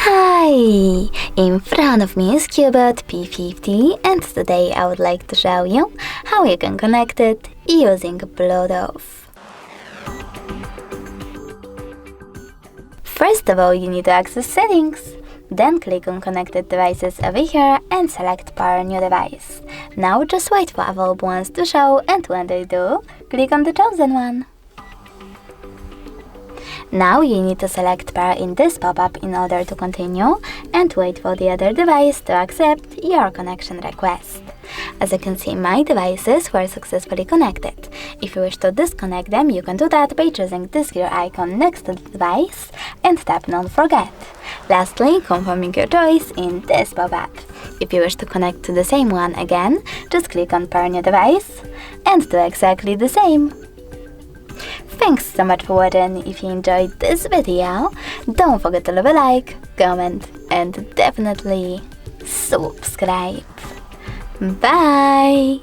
Hi! In front of me is CUBOT P50 and today I would like to show you how you can connect it using Bluetooth. First of all, you need to access settings. Then click on connected devices over here and select pair new device. Now just wait for available ones to show, and when they do, click on the chosen one. Now you need to select pair in this pop-up in order to continue and wait for the other device to accept your connection request. As you can see, my devices were successfully connected. If you wish to disconnect them, you can do that by choosing this gear icon next to the device and tap Don't Forget. Lastly, confirming your choice in this pop-up. If you wish to connect to the same one again, just click on Pair New Device and do exactly the same. Thanks so much for watching. If you enjoyed this video, don't forget to leave a like, comment and definitely subscribe. Bye!